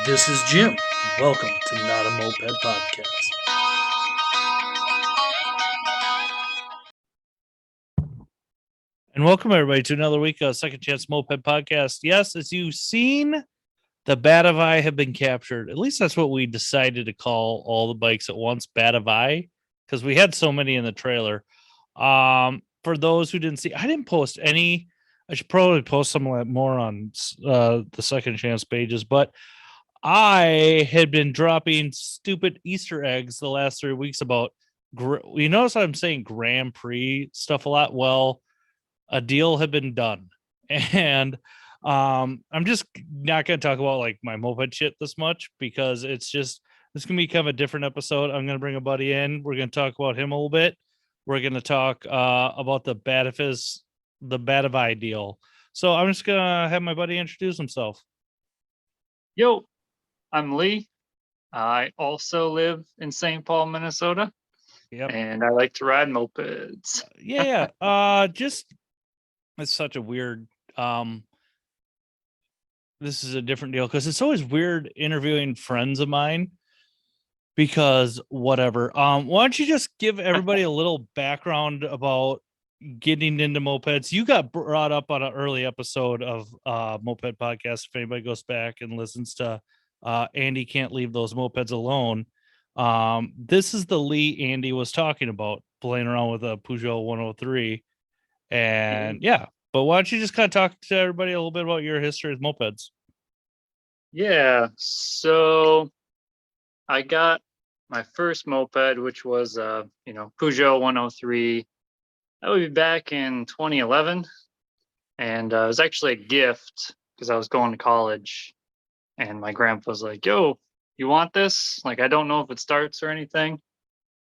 This is Jim. Welcome to Not a Moped Podcast. And welcome everybody to another week of Second Chance Moped Podcast. Yes, as you've seen, the Batavai have been captured. At least that's what we decided to call all the bikes at once, Batavai, because we had so many in the trailer. For those who didn't see, I didn't post any. I should probably post some more on the Second Chance pages, but I had been dropping stupid Easter eggs the last 3 weeks about. You notice I'm saying Grand Prix stuff a lot. Well, a deal had been done, and I'm just not going to talk about like my moped shit this much because it's gonna be kind of a different episode. I'm gonna bring a buddy in. We're gonna talk about him a little bit. We're gonna talk about the Batavai deal. So I'm just gonna have my buddy introduce himself. Yo, I'm Lee. I also live in St. Paul, Minnesota, Yep. and I like to ride mopeds. Yeah. Just it's such a weird. This is a different deal because it's always weird interviewing friends of mine because whatever. Why don't you just give everybody a little background about getting into mopeds? You got brought up on an early episode of Moped Podcast. If anybody goes back and listens to Andy Can't Leave Those Mopeds Alone. This is the Lee Andy was talking about, playing around with a Peugeot 103. And yeah, but why don't you just kind of talk to everybody a little bit about your history with mopeds? Yeah, so I got my first moped, which was Peugeot 103. That would be back in 2011, and it was actually a gift because I was going to college, and my grandpa was like, "Yo, you want this? Like, I don't know if it starts or anything."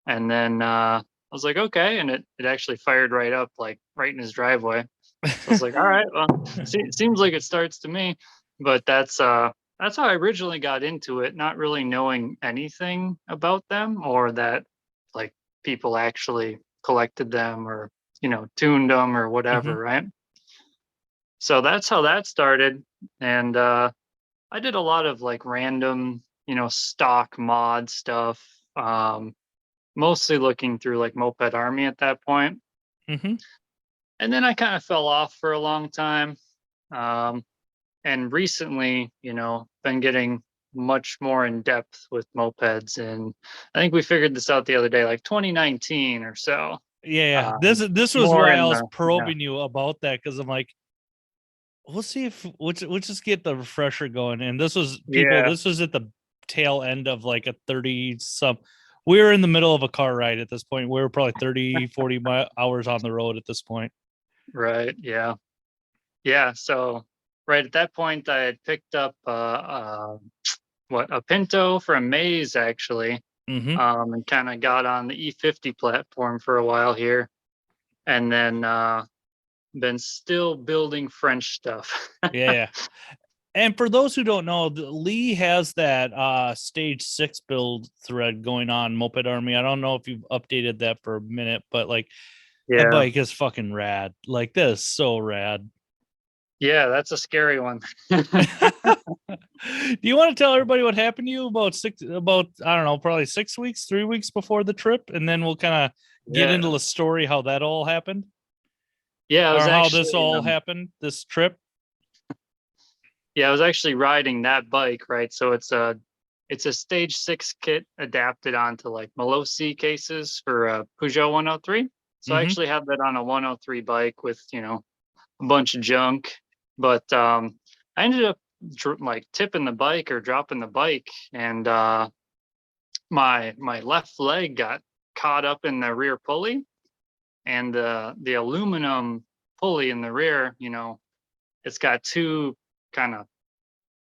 And then I was like, "Okay," and it actually fired right up, like right in his driveway. So I was like, all right, well, seems like it starts to me. But that's how I originally got into it, not really knowing anything about them or that like people actually collected them or tuned them or whatever, right? So that's how that started. And I did a lot of like random, stock mod stuff. Mostly looking through like Moped Army at that point. Mm-hmm. And then I kind of fell off for a long time. And recently, been getting much more in depth with mopeds. And I think we figured this out the other day, like 2019 or so. Yeah. This was More why I in was the, probing you about that, because I'm like, we'll see if we'll just get the refresher going. And this was yeah, this was at the tail end of like a 30 some. We were in the middle of a car ride at this point. We were probably 30, 40 hours on the road at this point. right. Yeah. Yeah. So right at that point, I had picked up a Pinto from Maze actually, Mm-hmm. and kind of got on the E50 platform for a while here, and then been still building French stuff. Yeah. And for those who don't know, Lee has that stage 6 build thread going on Moped Army. I don't know if you've updated that for a minute, but like that Yeah. bike is fucking rad. Like this, so rad. Yeah, that's a scary one. Do you want to tell everybody what happened to you about I don't know, probably 6 weeks, 3 weeks before the trip, and then we'll kind of get into Yeah. the story how that all happened, Yeah, I or was how this actually all happened, this trip. yeah, I was actually riding that bike, right? So it's a stage 6 kit adapted onto like Malossi cases for a Peugeot 103. So I Mm-hmm. actually have that on a 103 bike with, a bunch of junk. But I ended up like tipping the bike or dropping the bike, and my left leg got caught up in the rear pulley, and the aluminum pulley in the rear, it's got two kind of,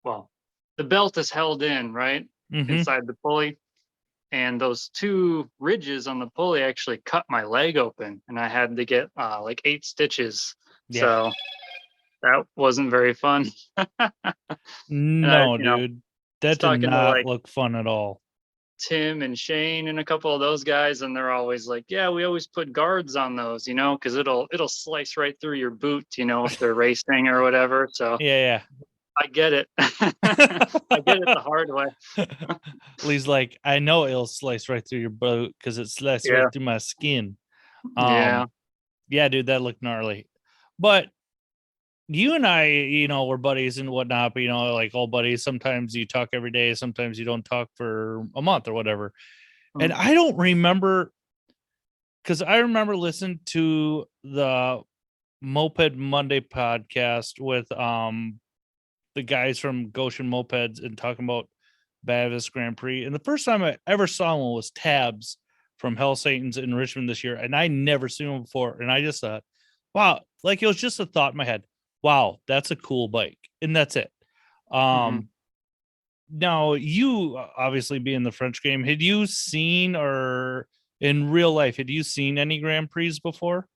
well, the belt is held in right Mm-hmm. inside the pulley, and those two ridges on the pulley actually cut my leg open, and I had to get like 8 stitches. Yeah. So that wasn't very fun. And I, No, dude, was that did talking to not like look fun at all. Tim and Shane and a couple of those guys, and they're always like, "Yeah, we always put guards on those, because it'll slice right through your boot, if they're racing or whatever." So Yeah, I get it. I get it the hard way. Lee's like, I know it'll slice right through your boat because it sliced right Yeah. through my skin. Yeah. Yeah, dude, that looked gnarly. But you and I, we're buddies and whatnot, but like old buddies, sometimes you talk every day, sometimes you don't talk for a month or whatever. And Mm. I don't remember, because I remember listening to the Moped Monday podcast with the guys from Goshen Mopeds and talking about Bavis Grand Prix. And the first time I ever saw one was Tabs from Hell Satan's in Richmond this year. And I never seen one before. And I just thought, wow, like it was just a thought in my head. Wow, that's a cool bike. And that's it. Mm-hmm. Now you obviously being the French game, had you seen or in real life, had you seen any Grand Prix before?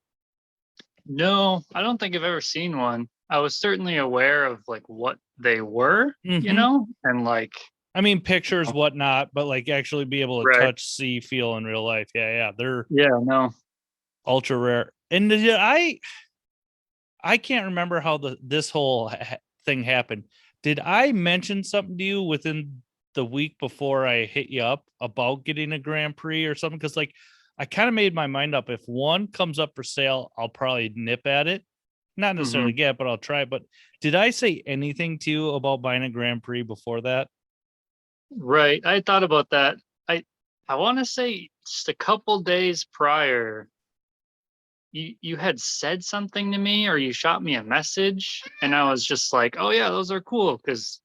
No, I don't think I've ever seen one. I was certainly aware of like what they were, and like, I mean, pictures, whatnot, but like actually be able to right. touch, see, feel in real life. Yeah. They're Yeah, no. ultra rare. And I can't remember how this whole thing happened. Did I mention something to you within the week before I hit you up about getting a Grand Prix or something? Because like I kind of made my mind up. If one comes up for sale, I'll probably nip at it. Not necessarily Mm-hmm. get it, but I'll try it. But did I say anything to you about buying a Grand Prix before that? Right. I thought about that. I want to say just a couple days prior, you had said something to me or you shot me a message, and I was just like, oh yeah, those are cool because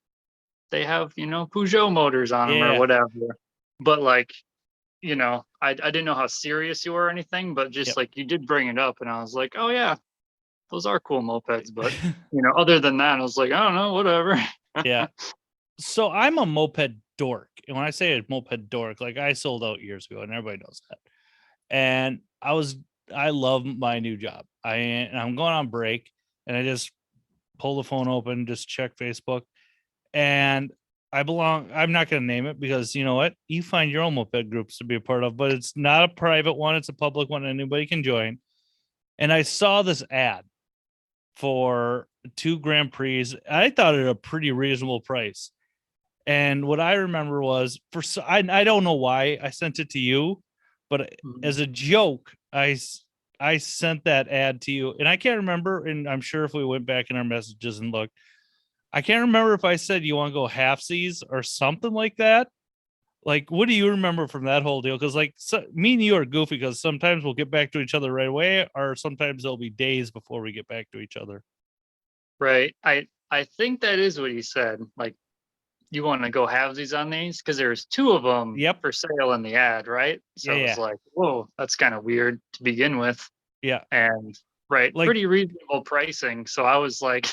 they have, Peugeot motors on them or Yeah. whatever. But like, I didn't know how serious you were or anything, but just Yep. like you did bring it up, and I was like, oh yeah, those are cool mopeds. But other than that, I was like, I don't know, whatever. Yeah. So I'm a moped dork. And when I say a moped dork, like I sold out years ago and everybody knows that. And I love my new job. I'm going on break and I just pull the phone open, just check Facebook. And I'm not going to name it because you know what? You find your own moped groups to be a part of, but it's not a private one. It's a public one. Anybody can join. And I saw this ad for 2 Grand Prix. I thought it a pretty reasonable price. And what I remember was I don't know why I sent it to you, but Mhm. as a joke, I sent that ad to you, and I can't remember. And I'm sure if we went back in our messages and looked, I can't remember if I said you want to go half seas or something like that. Like, what do you remember from that whole deal? Because like me and you are goofy because sometimes we'll get back to each other right away, or sometimes there'll be days before we get back to each other. Right. I think that is what he said. Like, you want to go halvesies on these because there's 2 of them Yep. for sale in the ad, right? So it was like, whoa, that's kind of weird to begin with. Yeah. And right, Like, pretty reasonable pricing. So I was like,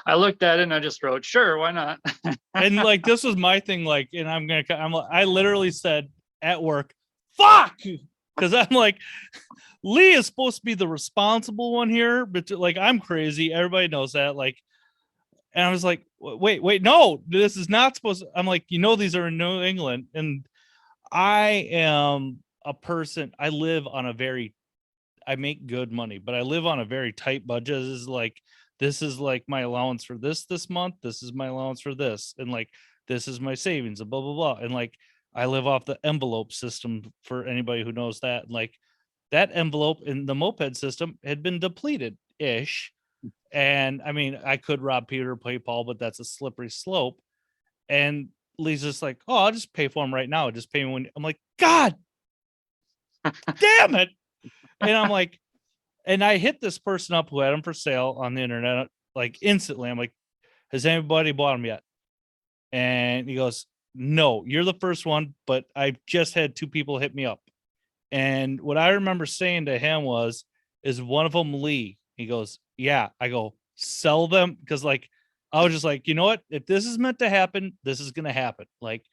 I looked at it and I just wrote, sure, why not? and like this was my thing, like, and I literally said at work, fuck, because I'm like, Lee is supposed to be the responsible one here, but like I'm crazy, everybody knows that. Like, and I was like, wait, no, this is not supposed to. I'm like, these are in New England, and I am a person. I make good money, but I live on a very tight budget. This is like my allowance for this month. This is my allowance for this, and like this is my savings, and blah blah blah. And like I live off the envelope system for anybody who knows that. And like that envelope in the moped system had been depleted ish. And I mean, I could rob Peter, play Paul, but that's a slippery slope. And Lee's just like, oh, I'll just pay for him right now. Just pay me when I'm like, God damn it. And I'm like, and I hit this person up who had them for sale on the internet, like instantly. I'm like, has anybody bought them yet? And he goes, no, you're the first one, but I've just had 2 people hit me up. And what I remember saying to him is one of them Lee? He goes, yeah. I go, sell them. Cause like, I was just like, you know what? If this is meant to happen, this is going to happen. Like,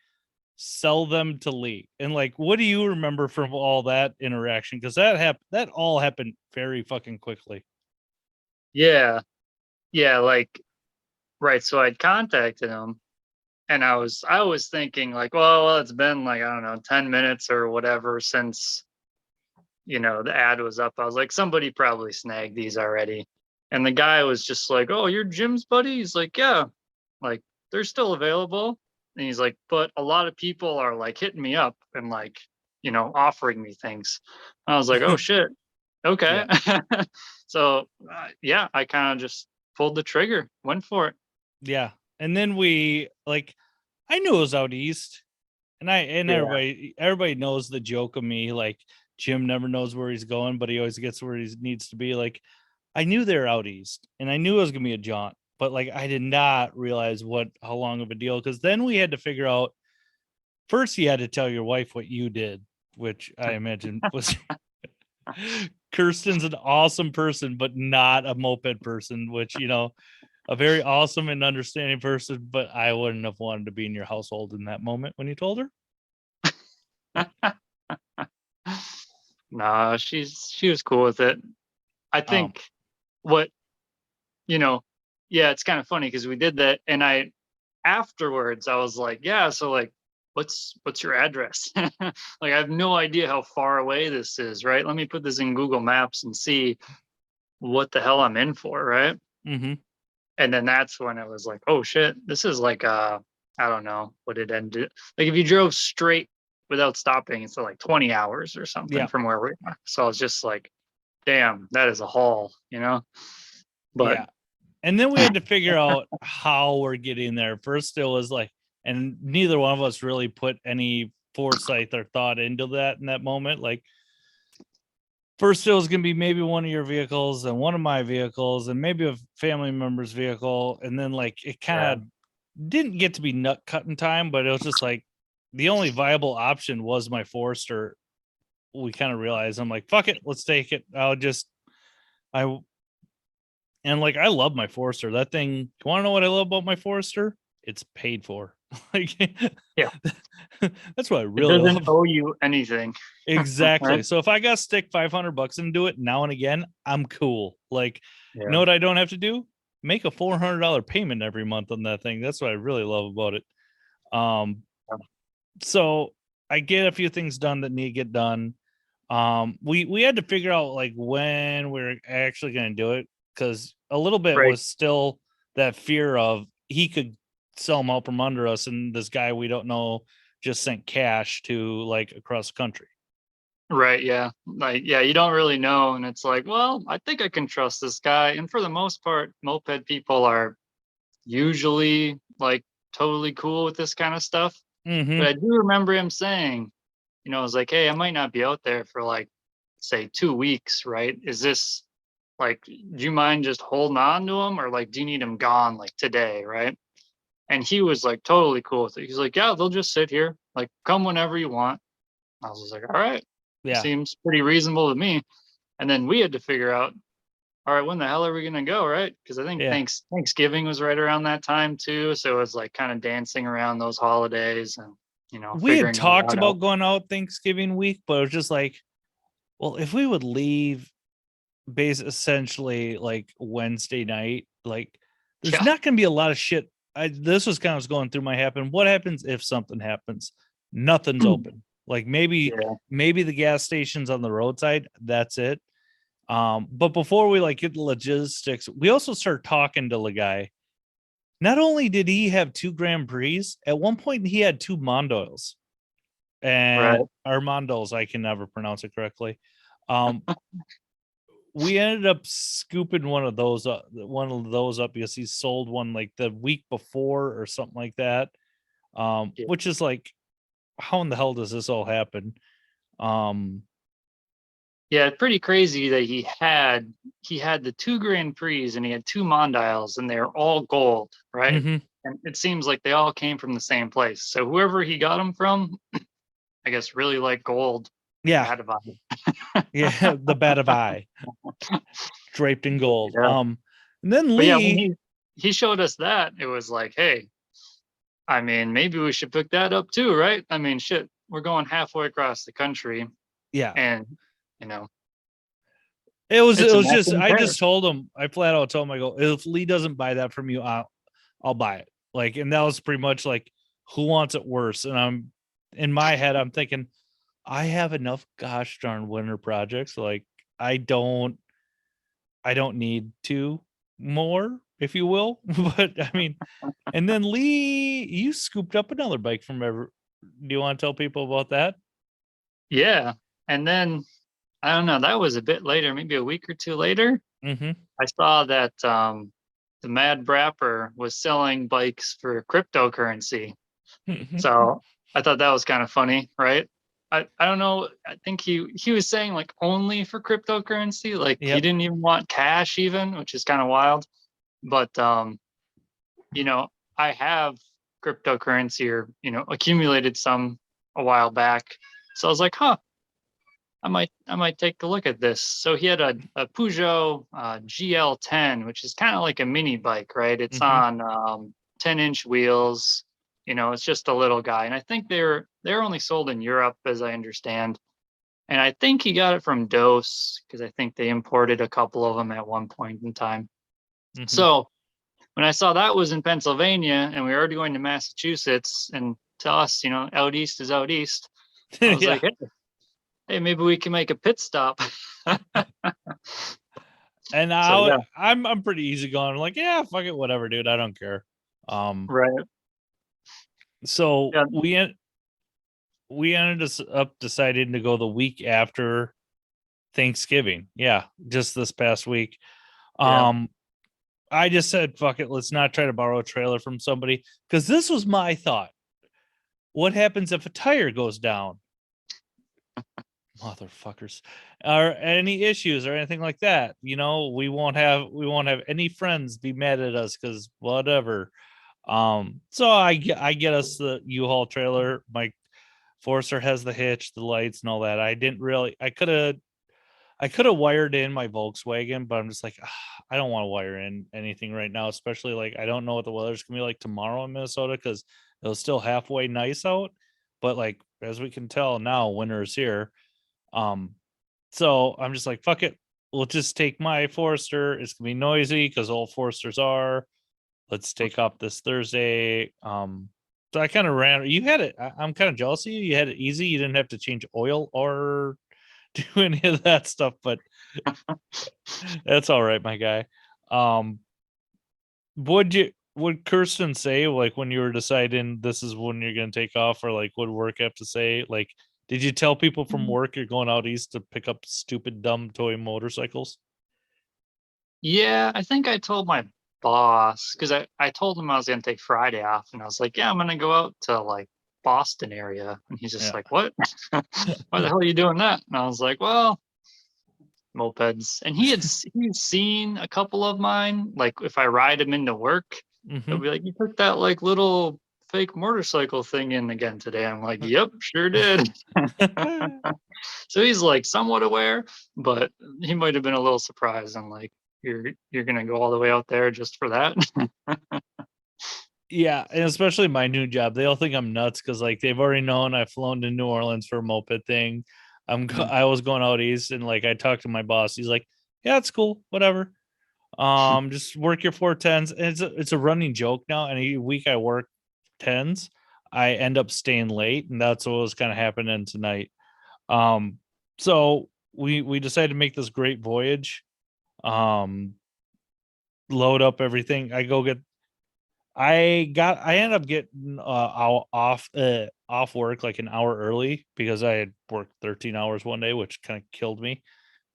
sell them to Lee. And like, what do you remember from all that interaction? Cause that all happened very fucking quickly. Yeah. Yeah. Like, right. So I'd contacted him, and I was thinking like, well, it's been like, I don't know, 10 minutes or whatever since, the ad was up. I was like, somebody probably snagged these already. And the guy was just like, oh, you're Jim's buddy? He's like, yeah. I'm like they're still available. And he's like, but a lot of people are like hitting me up and like, offering me things. I was like, oh shit. Okay. Yeah. So yeah, I kind of just pulled the trigger, went for it. Yeah. And then I knew it was out east. And Yeah. everybody knows the joke of me, like Jim never knows where he's going, but he always gets where he needs to be. Like I knew they're out east and I knew it was gonna be a jaunt, but like I did not realize how long of a deal, because then we had to figure out first you had to tell your wife what you did, which I imagine was Kirsten's an awesome person, but not a moped person, which a very awesome and understanding person, but I wouldn't have wanted to be in your household in that moment when you told her. Nah, she was cool with it. I Um, think what you know, yeah, it's kind of funny because we did that, and I afterwards I was like, yeah, so like, what's your address? Like, I have no idea how far away this is, right? Let me put this in Google Maps and see what the hell I'm in for, right? mm-hmm. And then that's when it was like, oh shit, this is like I don't know what it ended. Like if you drove straight without stopping, it's like 20 hours or something Yeah, from where we are. So I was just like, damn, that is a haul. But yeah. And then we had to figure out how we're getting there. First, it was like, and neither one of us really put any foresight or thought into that in that moment. Like, first, it was going to be maybe one of your vehicles and one of my vehicles and maybe a family member's vehicle. And then, like, it kind yeah, of didn't get to be nut cutting time, but it was just like the only viable option was my Forester. We kind of realized, I'm like, fuck it, let's take it. I And like I love my Forester. That thing, you want to know what I love about my Forester? It's paid for. Like yeah, that's what I it really doesn't love. owe you anything, Exactly. right? So if I got to stick $500 into it now and again, I'm cool. Like, you know Yeah, what I don't have to do? Make a $400 payment every month on that thing. That's what I really love about it. Um, so I get a few things done that need to get done. We had to figure out like when we're actually going to do it, because a little bit right, was still that fear of he could sell them out from under us, and this guy we don't know just sent cash to like across the country. right, yeah, like yeah, you don't really know, and it's like, well, I think I can trust this guy, and for the most part, moped people are usually like totally cool with this kind of stuff. Mm-hmm. But I do remember him saying, I was like, hey, I might not be out there for like, say, 2 weeks, right? Is this like, do you mind just holding on to him, or like, do you need him gone like today, right? And he was like totally cool with it. He's like, yeah, they'll just sit here, like, come whenever you want. I was just like, all right, Yeah. seems pretty reasonable to me. And then we had to figure out, all right, when the hell are we gonna go, right? Because I think Yeah. Thanksgiving was right around that time too, so it was like kind of dancing around those holidays and We had figuring all talked that out. about going out Thanksgiving week, but it was just like, well, if we would leave base essentially like Wednesday night, like there's Yeah, not going to be a lot of shit. This was kind of going through my head. What happens if something happens? Nothing's open. Like yeah, maybe the gas stations on the roadside. That's it. But before we like get the logistics, we also start talking to the guy. Not only did he have 2 Grand Prix, at one point he had 2 Mondoils right. and Armandos. I can never pronounce it correctly. Um, we ended up scooping one of those up because he sold one like the week before or something like that. Yeah. Which is like, how in the hell does this all happen? Um, Yeah, pretty crazy that he had the 2 Grand Prix and he had 2 Mondials and they're all gold, right? mhm. And it seems like they all came from the same place. So whoever he got them from, I guess really like gold. Yeah, Batavai. yeah, the Batavai draped in gold. Yeah. And then But yeah, when Lee, he showed us that, it was like, hey, I mean, maybe we should pick that up too, right? I mean, shit, we're going halfway across the country yeah, and you know, it it's a was neck just and I tear. just told him, I flat out told him, I go, if Lee doesn't buy that from you, I'll buy it. Like, and that was pretty much like, who wants it worse? And I'm in my head, I'm thinking, I have enough gosh darn winter projects. Like, I don't need two more. if you will. But I mean, and then Lee, you scooped up another bike from ever. Do you want to tell people about that? Yeah. And then I don't know, that was a bit later, maybe a week or two later. Mm-hmm. I saw that the Mad Brapper was selling bikes for cryptocurrency. So I thought that was kind of funny, right? I don't know. I think he was saying like only for cryptocurrency, like he Yep. didn't even want cash even, which is kind of wild. But you know, I have cryptocurrency or, accumulated some a while back. So I was like, huh, I might take a look at this. So he had a Peugeot GL10, which is kind of like a mini bike, right? It's Mm-hmm. on 10-inch wheels. It's just a little guy, and I think they're only sold in Europe, as I understand. And I think he got it from Dose because I think they imported a couple of them at one point in time. Mm-hmm. So when I saw that was in Pennsylvania and we were already going to Massachusetts, and to us, out east is out east, I was Yeah. like, hey, maybe we can make a pit stop. And So yeah, I'm pretty easy going. I'm like, yeah, fuck it, whatever, dude. I don't care. right. So Yeah, we ended up deciding to go the week after Thanksgiving. Yeah, just this past week. yeah. Um, I just said, fuck it, let's not try to borrow a trailer from somebody because this was my thought. What happens if a tire goes down? Motherfuckers. Or any issues or anything like that. We won't have any friends be mad at us because whatever. So I get us the U-Haul trailer. My Forester has the hitch, the lights, and all that. I could have wired in my Volkswagen, but I'm just like, I don't want to wire in anything right now, especially like I don't know what the weather's gonna be like tomorrow in Minnesota because it was still halfway nice out. But like as we can tell now, winter is here. Um, so I'm just like, fuck it. We'll just take my Forester. It's gonna be noisy because all Foresters are. Let's take off this Thursday. So I kind of ran. You had it. I'm kind of jealous of you. You had it easy. You didn't have to change oil or do any of that stuff, but that's all right, my guy. Um, would Kirsten say like when you were deciding this is when you're gonna take off, or like what work have to say? Like, did you tell people from work you're going out east to pick up stupid dumb toy motorcycles? Yeah, I think I told my boss because I told him I was gonna take Friday off, and I was like, yeah, I'm gonna go out to like Boston area. And he's just Yeah. like, what? Why the hell are you doing that? And I was like, well, mopeds. And he'd seen a couple of mine. Like if I ride him into work, he'll Mm-hmm. be like, you took that like little fake motorcycle thing in again today. I'm like, yep, sure did. So he's like somewhat aware, but he might have been a little surprised. I'm like, you're gonna go all the way out there just for that? Yeah, and especially my new job, they all think I'm nuts because like they've already known I've flown to New Orleans for a moped thing. I was going out east, and like I talked to my boss. He's like, "Yeah, it's cool, whatever. Just work your 410s." And it's a running joke now. Any week I work tens, I end up staying late, and that's what was kind of happening tonight. Um, so we decided to make this great voyage. Um, load up everything. I ended up getting off work like an hour early because I had worked 13 hours one day, which kind of killed me.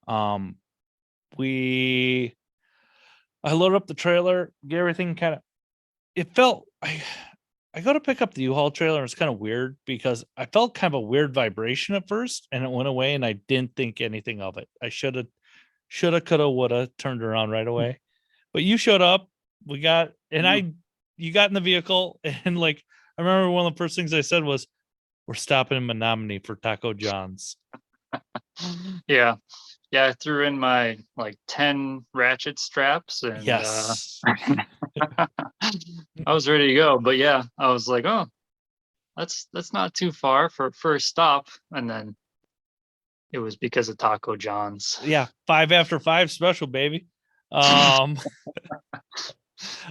Um, we I loaded up the trailer, get everything kind of. It felt I go to pick up the U-Haul trailer, and it's kind of weird because I felt kind of a weird vibration at first, and it went away, and I didn't think anything of it. I shoulda, coulda, woulda turned around right away. But you showed up. We got and I you got in the vehicle and like I remember one of the first things I said was, "We're stopping in Menominee for Taco John's." Yeah, yeah. I threw in my like 10 ratchet straps, and Yes. I was ready to go. But yeah, I was like, oh, that's not too far for first stop. And then it was because of Taco John's. Yeah, 5 after 5 special, baby. Um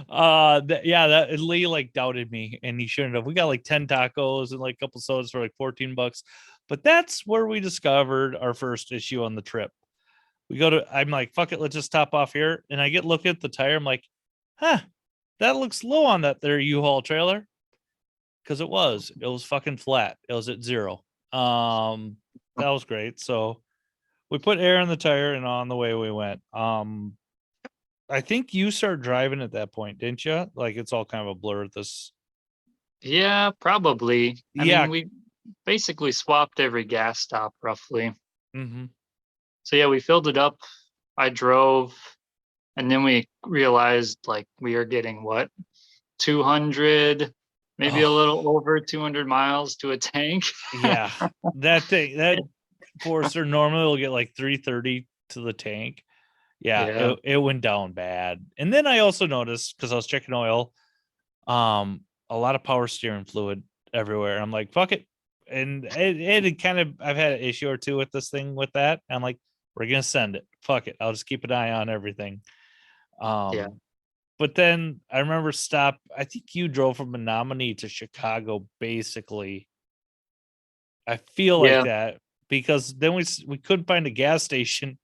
yeah, that Lee like doubted me and he shouldn't have. We got like 10 tacos and like a couple sodas for like $14. But that's where we discovered our first issue on the trip. I'm like, fuck it, let's just top off here. And I get looking at the tire. I'm like, huh, that looks low on that there U-Haul trailer. Because it was fucking flat. It was at 0. That was great. So we put air in the tire and on the way we went. I think you started driving at that point, didn't you? Like it's all kind of a blur at this. Yeah, probably. I Yeah. mean, we basically swapped every gas stop roughly. Mm-hmm. So yeah, we filled it up. I drove, and then we realized like we are getting what, 200, maybe a Oh, little over 200 miles to a tank. yeah. That Forester normally will get like 330 to the tank. Yeah, Yeah, it went down bad. And then I also noticed because I was checking oil, a lot of power steering fluid everywhere. I'm like, fuck it. And it kind of, I've had an issue or two with this thing with that. I'm like, we're gonna send it. Fuck it. I'll just keep an eye on everything. yeah, But then I remember I think you drove from Menominee to Chicago, basically. I feel like yeah. that because then we couldn't find a gas station.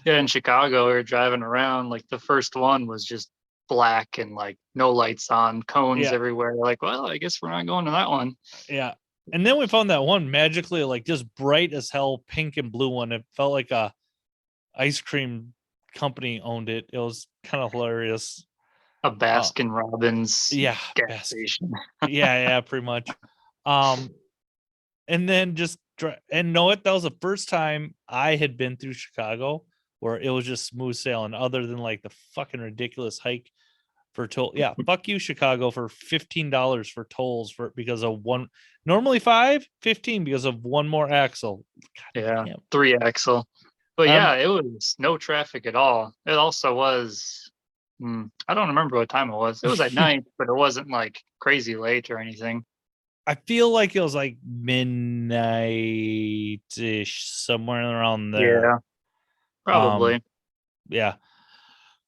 Yeah, in Chicago, we were driving around. Like the first one was just black and like no lights on, cones Yeah, everywhere. Like, well, I guess we're not going to that one. yeah. And then we found that one magically like just bright as hell, pink and blue one. It felt like a ice cream company owned it. It was kind of hilarious. A Uh, Baskin Robbins yeah, gas best. station. Yeah, pretty much. Um, and then just and know it. That was the first time I had been through Chicago where it was just smooth sailing, other than like the fucking ridiculous hike for toll. Yeah, fuck you, Chicago, for $15 for tolls for because of one. Normally 15 because of one more axle. God Yeah, damn. 3 axle. But Um, yeah, it was no traffic at all. It also was, I don't remember what time it was. It was at night, but it wasn't like crazy late or anything. I feel like it was like midnight ish, somewhere around there. Yeah, Um, probably. yeah.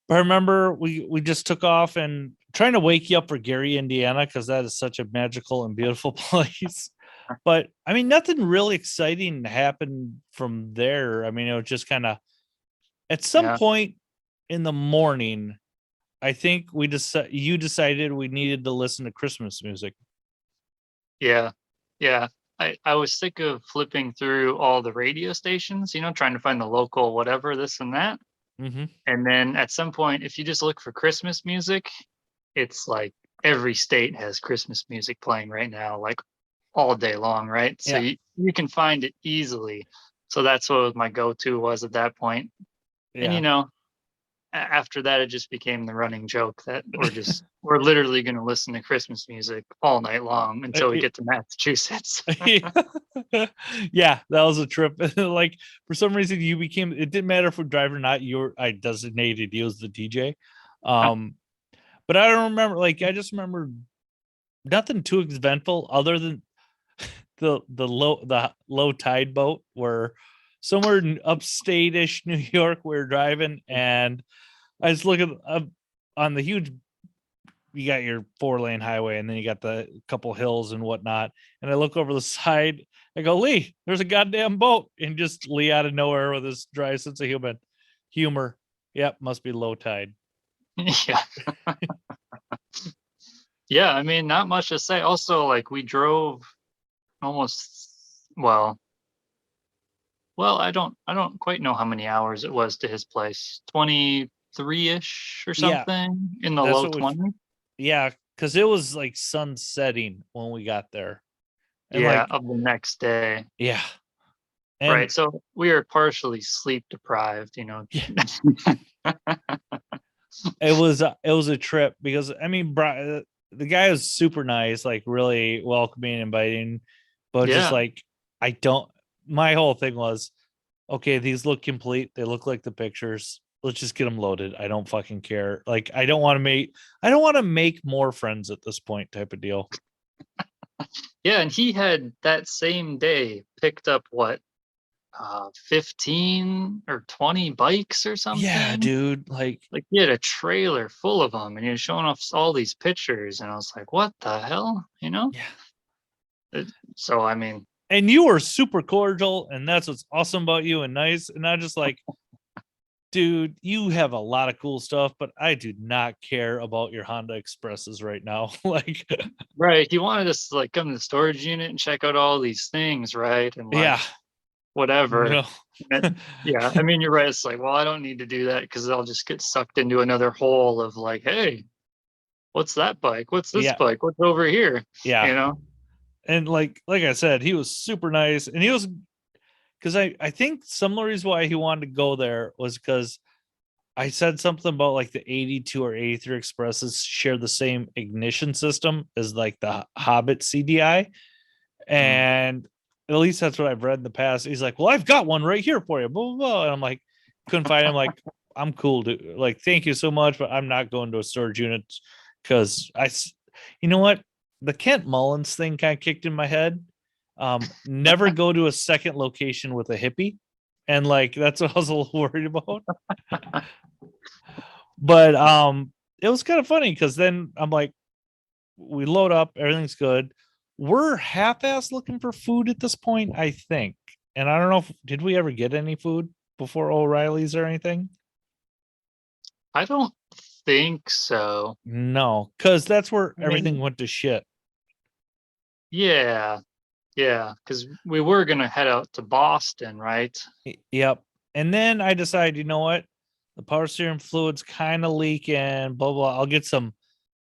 But I remember we just took off and trying to wake you up for Gary, Indiana, because that is such a magical and beautiful place. But I mean, nothing really exciting happened from there. I mean, it was just kind of at some Yeah, point in the morning. I think you decided we needed to listen to Christmas music. yeah, yeah. I was sick of flipping through all the radio stations, trying to find the local whatever, this and that. Mm-hmm. And then at some point, if you just look for Christmas music, it's like every state has Christmas music playing right now, like all day long, right? So Yeah, you can find it easily. So that's what my go-to was at that point. And yeah. after that, it just became the running joke that we're literally going to listen to Christmas music all night long until we get to Massachusetts. Yeah, that was a trip. Like for some reason you became it didn't matter if we're driving or not, I designated you as the DJ. Um but I don't remember like I just remember nothing too eventful other than the low tide boat where somewhere in upstate-ish New York we are driving and I was looking up on the huge you got your 4-lane highway and then you got the couple hills and whatnot. And I look over the side, I go, Lee, there's a goddamn boat. And just Lee out of nowhere with his dry sense of humor. Yep, must be low tide. Yeah. Yeah, I mean, not much to say. Also, like we drove almost, well, I don't quite know how many hours it was to his place. 23-ish or Yeah, something in the that's low what we 20s. yeah, because it was like sun setting when we got there. And Yeah, like, of the next day. yeah. Right. And So we are partially sleep deprived. yeah, it was a trip because I mean the guy was super nice, like really welcoming, inviting, but just Yeah. like I don't my whole thing was okay, these look complete. They look like the pictures. Let's just get them loaded. I don't fucking care. Like I don't want to make more friends at this point type of deal. Yeah. And he had that same day picked up what, 15 or 20 bikes or Yeah, something. dude. Like Like he had a trailer full of them and he was showing off all these pictures. And I was like, what the hell? yeah. So, I mean, And you were super cordial, and that's what's awesome about you and nice. And I just like dude, you have a lot of cool stuff, but I do not care about your Honda Expresses right now. Like, Right. He wanted us to like come to the storage unit and check out all these things, right? And yeah, like whatever. no, And yeah, I mean, you're right. It's like, well, I don't need to do that because I'll just get sucked into another hole of like, hey, what's that bike? What's this yeah, bike? What's over here? yeah. You know? And like I said, he was super nice, and he was because I think some of the reason why he wanted to go there was because I said something about like the 82 or 83 Expresses share the same ignition system as like the Hobbit CDI. Mm. And at least that's what I've read in the past. He's like, well, I've got one right here for you. Blah, blah, blah. And I'm like, couldn't find him. Like, I'm cool, dude. Like, thank you so much, but I'm not going to a storage unit because you know what? The Kent Mullins thing kind of kicked in my head. Never go to a second location with a hippie. And like, that's what I was a little worried about. But it was kind of funny because then I'm like, we load up, everything's good. We're half-ass looking for food at this point, I think. And I don't know if did we ever get any food before O'Reilly's or anything? I don't think so. No, because that's where I everything mean, went to shit. yeah, yeah, because we were gonna head out to Boston, right? Yep. And then I decided, you know what? The power steering fluid's kind of leaking, blah, blah. I'll get some.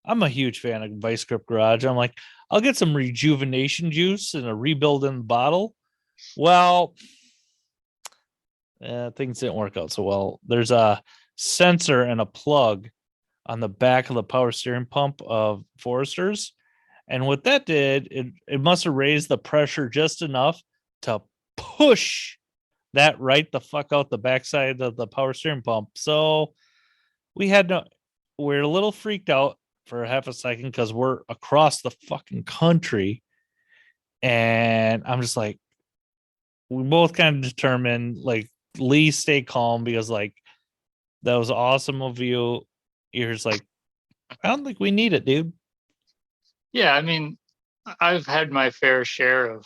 I'm a huge fan of Vice Grip Garage. I'm like, I'll get some rejuvenation juice and a rebuild in the bottle. Well, things didn't work out so well. There's a sensor and a plug on the back of the power steering pump of Foresters. And what that did, it must have raised the pressure just enough to push that right the fuck out the backside of the power steering pump. So we had no, we're a little freaked out for a half a second because we're across the fucking country. And I'm just like, we both kind of determined, like, Lee, stay calm because, like, that was awesome of you. You're just like, I don't think we need it, dude. Yeah, I mean, I've had my fair share of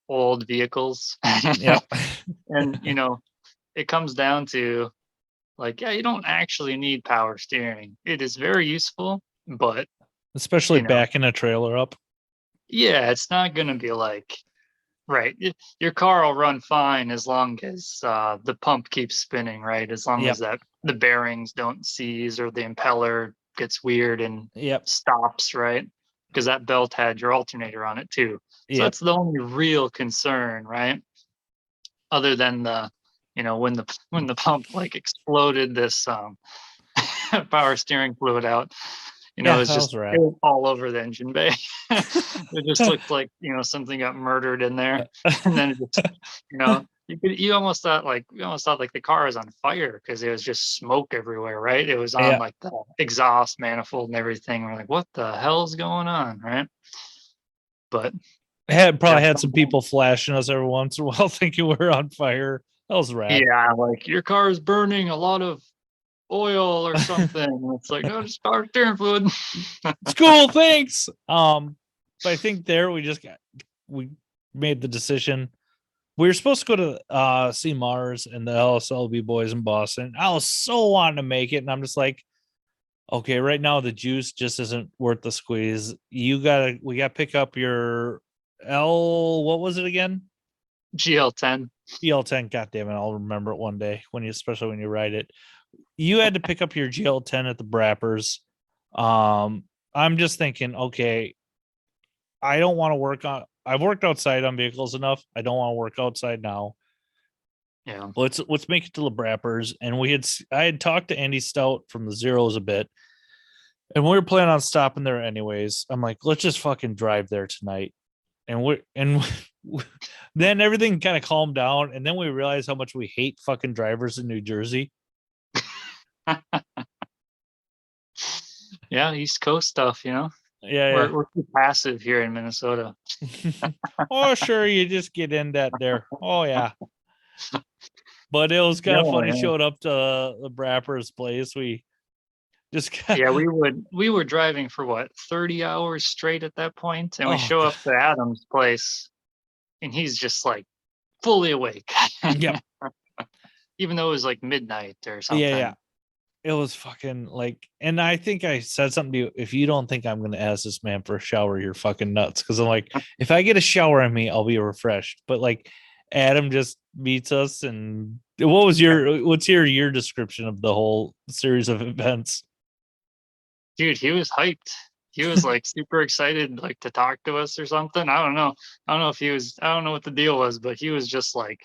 old vehicles. Yep. And, it comes down to like, yeah, you don't actually need power steering. It is very useful, but, Especially you know, backing a trailer up. yeah, it's not going to be like, right. Your car will run fine as long as the pump keeps spinning, right? As long as Yep. that the bearings don't seize or the impeller gets weird and Yep. stops, right? Because that belt had your alternator on it too. So Yep. that's the only real concern, right? Other than when the pump like exploded this power steering fluid out, Yeah, it's that just was it rad. was all over the engine bay. It just looked like something got murdered in there, and then it just you almost thought like the car was on fire because it was just smoke everywhere, right? It was on Yeah. like the exhaust manifold and everything. We're like, what the hell's going on, right? But Had yeah, probably had some people flashing us every once in a while thinking we are on fire. That was rad. yeah, like your car is burning a lot of oil or something. And it's like, no, just power steering fluid. It's cool, thanks. But I think there we made the decision. We were supposed to go to see Mars and the LSLB boys in Boston. I was so wanting to make it, and I'm just like, okay, right now the juice just isn't worth the squeeze. We gotta pick up your what was it again? GL10. GL10. God damn it, I'll remember it one day especially when you write it. You had to pick up your GL10 at the Brappers. I'm just thinking, okay, I don't want to work on. I've worked outside on vehicles enough. I don't want to work outside now. Yeah. Let's make it to the Brappers. And I had talked to Andy Stout from the Zeros a bit, and we were planning on stopping there anyways. I'm like, let's just fucking drive there tonight. And then everything kind of calmed down, and then we realized how much we hate fucking drivers in New Jersey. Yeah, East Coast stuff. Yeah, We're too passive here in Minnesota. yeah. Oh, sure, you just get in that there. Oh yeah. But it was kind of No, funny. yeah. Showed up to the Brapper's place. We just Yeah, we were driving for what, 30 hours straight at that point, and we oh show god, up to Adam's place and he's just like fully awake. yep. even though it was like midnight or Yeah, something. yeah. It was fucking like, and I think I said something to you. If you don't think I'm gonna ask this man for a shower, you're fucking nuts. Because I'm like, if I get a shower on me, I'll be refreshed. But like, Adam just meets us, and what's your description of the whole series of events? Dude, he was hyped. He was like super excited, like to talk to us or something. I don't know. I don't know if he was. I don't know what the deal was, but he was just like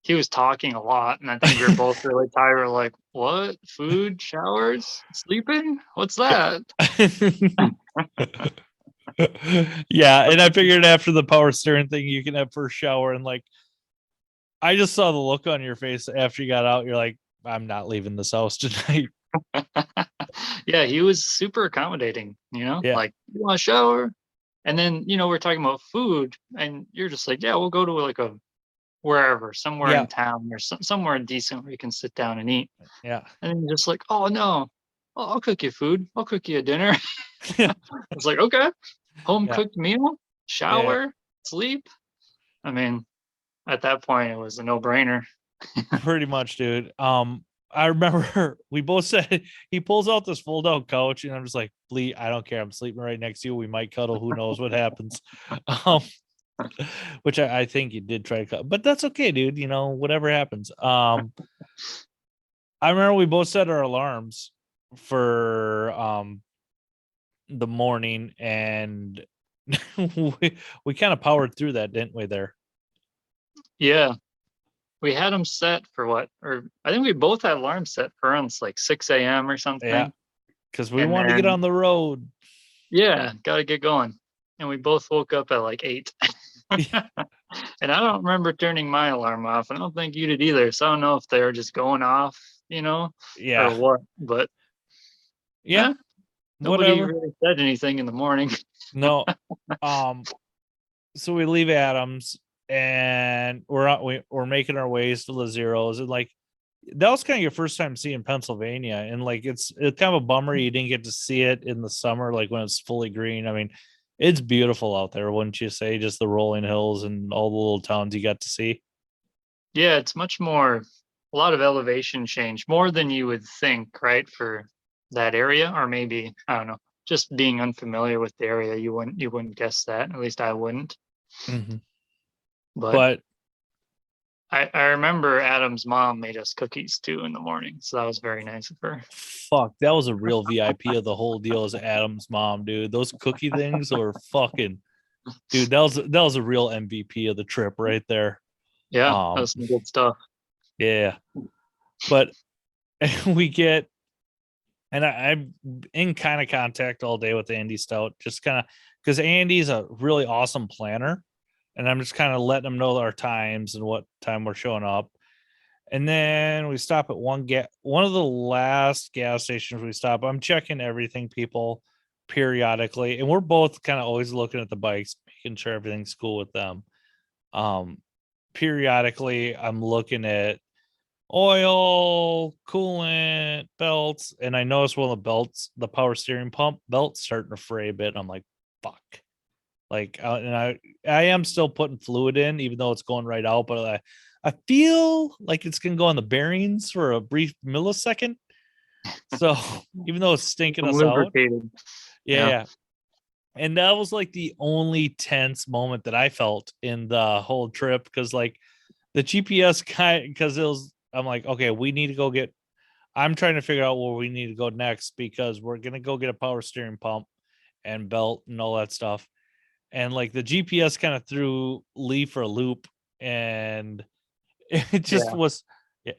he was talking a lot, and I think we were both really tired. We're like, what? Food, showers, sleeping? What's that? Yeah, and I figured after the power steering thing, you can have first shower, and like, I just saw the look on your face after you got out. You're like, I'm not leaving this house tonight. Yeah, he was super accommodating, Yeah, like, you want a shower? And then, we're talking about food, and you're just like, yeah, we'll go to like a wherever, somewhere yeah, in town or somewhere decent where you can sit down and eat. yeah. And then you're just like, oh no, I'll cook you food. I'll cook you a dinner. I was like, okay, home Yeah, cooked meal, yeah, shower, sleep. I mean, at that point, it was a no brainer. pretty much, dude. I remember we both said he pulls out this fold out couch, and I'm just like, Lee, I don't care. I'm sleeping right next to you. We might cuddle. Who knows what happens? Um, which I think you did try to cut, but that's okay, dude. Whatever happens. I remember we both set our alarms for the morning, and we kind of powered through that, didn't we? There, Yeah, we had them set for what? Or I think we both had alarms set for around like 6 a.m. or yeah, something. because we And wanted to get then, on the road. yeah, got to get going. And we both woke up at like 8. And I don't remember turning my alarm off. I don't think you did either. So I don't know if they were just going off, or Yeah, what. But yeah, eh, nobody whatever. really said anything in the morning. No, um, so we leave Adams, and we're making our ways to the Zeros, and like, that was kind of your first time seeing Pennsylvania, and like, it's kind of a bummer you didn't get to see it in the summer, like when it's fully green. I mean, it's beautiful out there, wouldn't you say? Just the rolling hills and all the little towns you got to see. Yeah, it's much more, a lot of elevation change, more than you would think, right? For that area, or maybe, I don't know, just being unfamiliar with the area, you wouldn't guess that. At least I wouldn't. Mhm. But But I remember Adam's mom made us cookies too in the morning, so that was very nice of her. fuck, that was a real VIP of the whole deal. Is Adam's mom, dude. Those cookie things are fucking, dude. That was a real MVP of the trip right there. Yeah, that Um, was some good stuff. yeah, but we get, and I'm in kind of contact all day with Andy Stout, just kind of because Andy's a really awesome planner, and I'm just kind of letting him know our times and what time we're showing up. And then we stop at one of the last gas stations we stop. I'm checking everything, people, periodically, and we're both kind of always looking at the bikes, making sure everything's cool with them. Um, Periodically, I'm looking at oil, coolant, belts, and I noticed one of the belts, the power steering pump belt, starting to fray a bit. And I'm like, fuck. Like, and I am still putting fluid in, even though it's going right out, but I feel like it's gonna go on the bearings for a brief millisecond. So even though it's stinking Some us out, lubricated. yeah, Yeah. yeah. And that was like the only tense moment that I felt in the whole trip, because like the GPS guy, because it was, I'm like, okay, we need to go get. I'm trying to figure out where we need to go next, because we're gonna go get a power steering pump and belt and all that stuff. And like the GPS kind of threw Lee for a loop, and it just Yeah. was, yeah,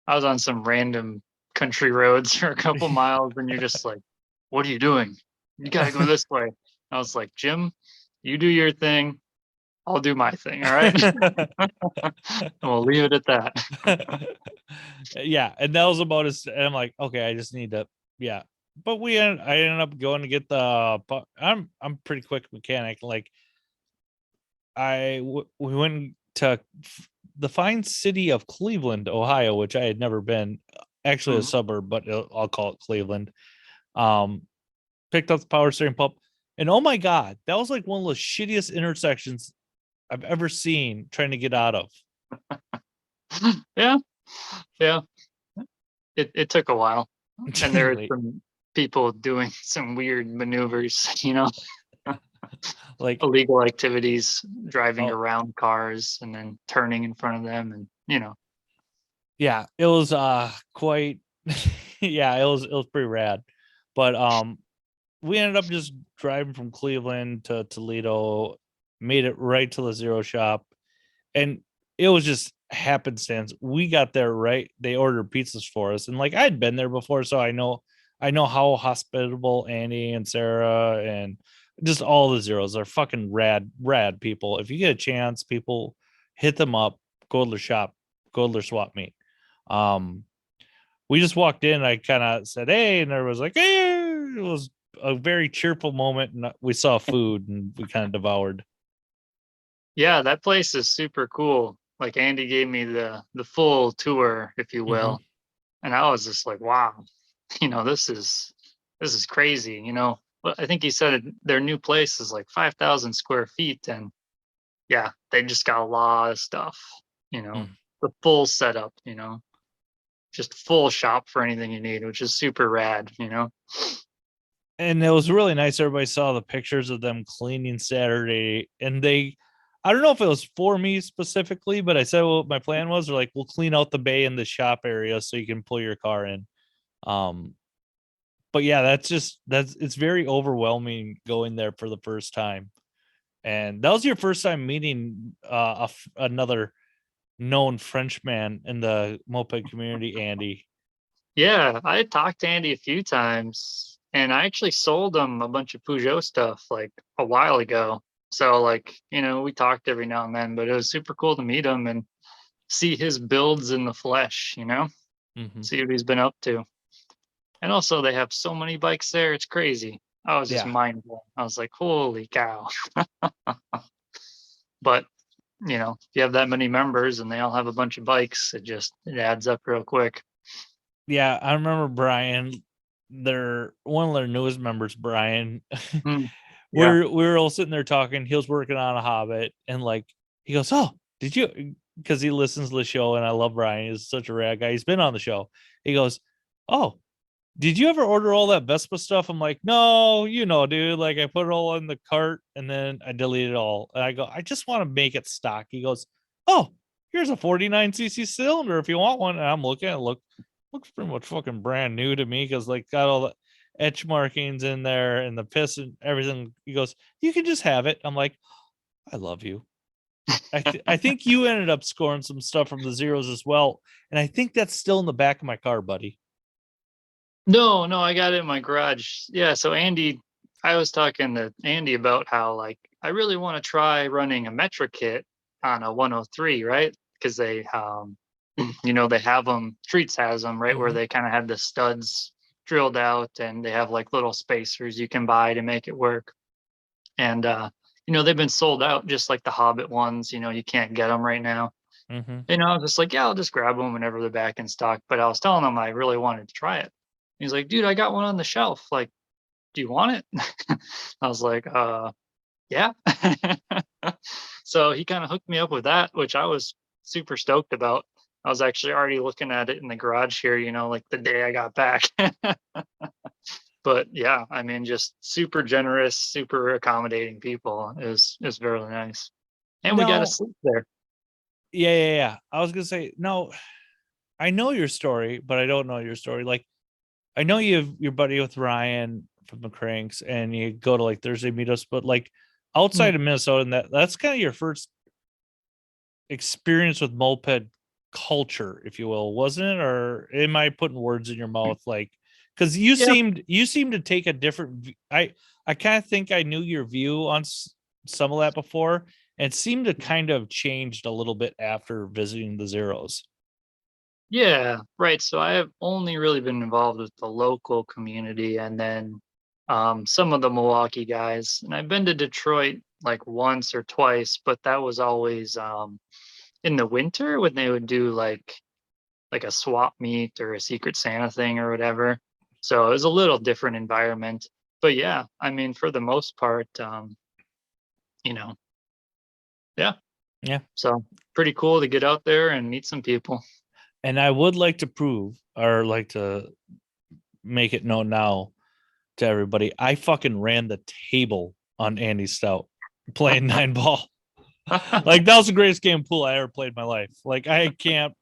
I was on some random country roads for a couple miles, and you're just like, what are you doing? You gotta go this way. I was like, Jim, you do your thing. I'll do my thing. All right. And we'll leave it at that. yeah. And that was about as, and I'm like, okay, I just need to, yeah. But I ended up going to get I'm pretty quick mechanic. Like, we went to the fine city of Cleveland, Ohio, which I had never been. Actually, a Mhm. suburb, but I'll call it Cleveland. Um, Picked up the power steering pump, and oh my god, that was like one of the shittiest intersections I've ever seen trying to get out of. Yeah. Yeah, it took a while, and there were Like, some people doing some weird maneuvers, like, illegal activities, driving oh around cars and then turning in front of them, and yeah, it was quite yeah, it was pretty rad. But we ended up just driving from Cleveland to Toledo, made it right to the Zero Shop, and it was just happenstance. We got there right. They ordered pizzas for us, and like I'd been there before, so I know how hospitable Andy and Sarah and just all the Zeros are. Fucking rad people. If you get a chance, people hit them up, go to their shop, go to their swap meet. Um, we just walked in. I kind of said, "Hey," and there was like, "Hey." It was a very cheerful moment, and we saw food, and we kind of devoured. yeah, that place is super cool. Like Andy gave me the full tour, if you Mm-hmm. will, and I was just like, wow, this is crazy. Well, I think he said their new place is like 5,000 square feet, and yeah, they just got a lot of stuff. Mm. The full setup. Just full shop for anything you need, which is super rad. And it was really nice. Everybody saw the pictures of them cleaning Saturday, and I don't know if it was for me specifically, but I said what my plan was. They're like, we'll clean out the bay and the shop area so you can pull your car in. Um, but yeah, that's it's very overwhelming going there for the first time. And that was your first time meeting another known Frenchman in the moped community, Andy. Yeah, I had talked to Andy a few times, and I actually sold him a bunch of Peugeot stuff like a while ago. So like, we talked every now and then, but it was super cool to meet him and see his builds in the flesh. Mm-hmm. See what he's been up to. And also they have so many bikes there, it's crazy. I was just Yeah, mind blown. I was like, holy cow. But if you have that many members and they all have a bunch of bikes, it adds up real quick. yeah. I remember Brian, their one of their newest members, Brian. Mm, yeah. we were all sitting there talking. He was working on a Hobbit, and like he goes, "Oh, did you?" Because he listens to the show, and I love Brian. He's such a rad guy. He's been on the show. He goes, "Oh, did you ever order all that Vespa stuff?" I'm like, "No, dude. Like I put it all in the cart, and then I deleted it all." And I go, "I just want to make it stock." He goes, "Oh, here's a 49cc cylinder if you want one." And I'm looking at it, looks pretty much fucking brand new to me because like got all the etch markings in there and the piss and everything. He goes, "You can just have it." I'm like, "I love you." I think you ended up scoring some stuff from the Zeros as well, and I think that's still in the back of my car, buddy. No, no, I got it in my garage. Yeah, so I was talking to Andy about how like I really want to try running a Metra kit on a 103, right? Because they have them, Streets has them, right, where Mm-hmm. they kind of have the studs drilled out and they have like little spacers you can buy to make it work. And they've been sold out just like the Hobbit ones, you can't get them right now. Mm-hmm. I was just like, yeah, I'll just grab them whenever they're back in stock. But I was telling him I really wanted to try it. He's like, dude, I got one on the shelf. Like, do you want it? I was like, yeah. So he kind of hooked me up with that, which I was super stoked about. I was actually already looking at it in the garage here, like the day I got back. But yeah, I mean, just super generous, super accommodating people is very nice. And we got to No, sleep there. yeah. I was gonna say no. I know your story, but I don't know your story. Like I know you have your buddy with Ryan from the Cranks, and you go to like Thursday meetups, but like outside of Minnesota, and that's kind of your first experience with moped culture, if you will, wasn't it? Or am I putting words in your mouth? Like, because Yeah, you seemed to take a different. I kind of think I knew your view on some of that before, and it seemed to kind of changed a little bit after visiting the Zeros. yeah, right. So I have only really been involved with the local community and then some of the Milwaukee guys. And I've been to Detroit like once or twice, but that was always in the winter when they would do like a swap meet or a Secret Santa thing or whatever. So it was a little different environment. But yeah, I mean, for the most part, you know, yeah. Yeah. So pretty cool to get out there and meet some people. And I would like to prove or like to make it known now to everybody. I fucking ran the table on Andy Stout playing 9 ball. Like that was the greatest game of pool I ever played in my life. Like I can't,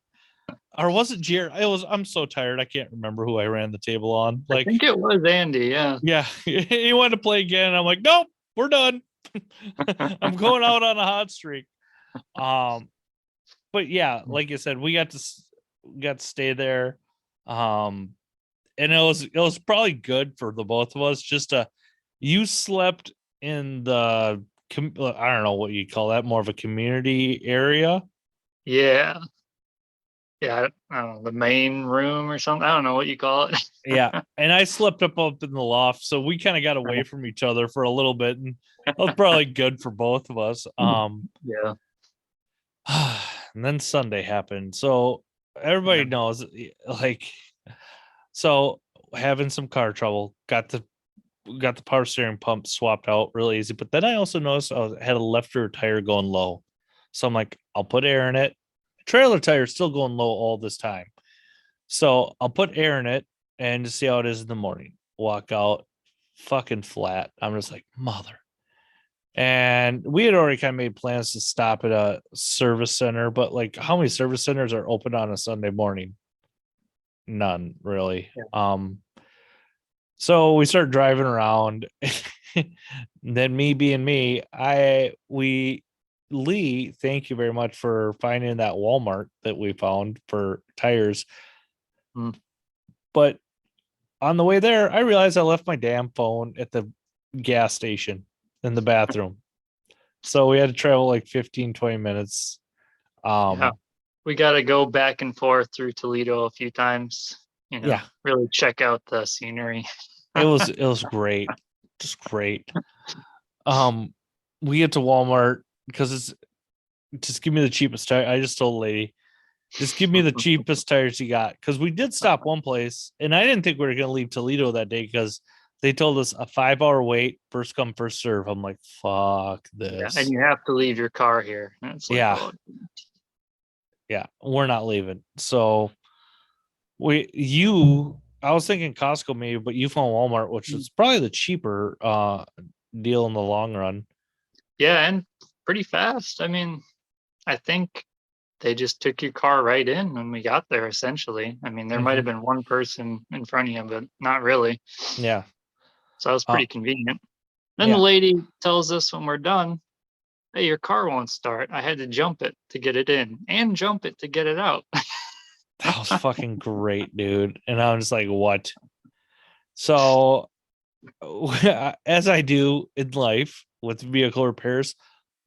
or was it Jared? It was. I'm so tired. I can't remember who I ran the table on. I Like, think it was Andy. Yeah. yeah, he wanted to play again. I'm like, nope, we're done. I'm going out on a hot streak. But yeah, like I said, we got to stay there. And it was probably good for the both of us. Just you slept in the I don't know what you call that, more of a community area. Yeah. Yeah. I don't know, the main room or something. I don't know what you call it. Yeah, and I slept up in the loft, so we kind of got away from each other for a little bit, and that was probably good for both of us. Yeah. And then Sunday happened, so everybody knows, like, so having some car trouble, got the power steering pump swapped out really easy, but then I also noticed had a left rear tire going low, so I'm like, I'll put air in it. Trailer tire still going low all this time, so I'll put air in it and just see how it is in the morning. Walk out, fucking flat. I'm just like, mother. And we had already kind of made plans to stop at a service center, but like, how many service centers are open on a Sunday morning? None, really. Yeah. So we start driving around. Then me being me, Lee, thank you very much for finding that Walmart that we found for tires. Mm. But on the way there, I realized I left my damn phone at the gas station in the bathroom. So we had to travel like 15, 20 minutes. Yeah. We got to go back and forth through Toledo a few times, Yeah, really check out the scenery. it was great. Just great. We get to Walmart because it's just give me the cheapest tire. I just told the lady, just give me the cheapest tires you got. Because we did stop one place, and I didn't think we were going to leave Toledo that day because they told us a 5-hour wait, first come, first serve. I'm like, fuck Yeah, this. and you have to leave your car here. And it's like, Yeah, oh, yeah, we're not leaving. So I was thinking Costco maybe, but you found Walmart, which is probably the cheaper deal in the long run. yeah, and pretty fast. I mean, I think they just took your car right in when we got there, essentially. I mean, there might have Mhm. been one person in front of you, but not really. Yeah. So that was Uh, pretty convenient. Then the yeah. lady tells us when we're done, hey, your car won't start. I had to jump it to get it in and jump it to get it out. That was fucking great, dude. And I'm just like, what? So, as I do in life with vehicle repairs,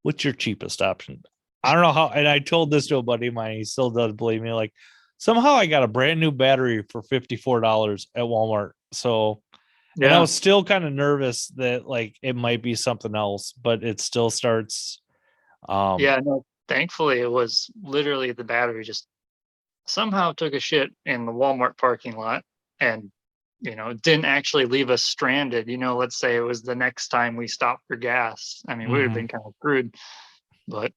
what's your cheapest option? I don't know how. And I told this to a buddy of mine. He still doesn't believe me. Like, somehow I got a brand new battery for $54 at Walmart. So, and I Yeah. was still kind of nervous that like it might be something else, but it still starts. Um, Yeah. No, thankfully, it was literally the battery just somehow took a shit in the Walmart parking lot and, didn't actually leave us stranded. Let's say it was the next time we stopped for gas. I mean, we would have mhm. been kind of screwed, but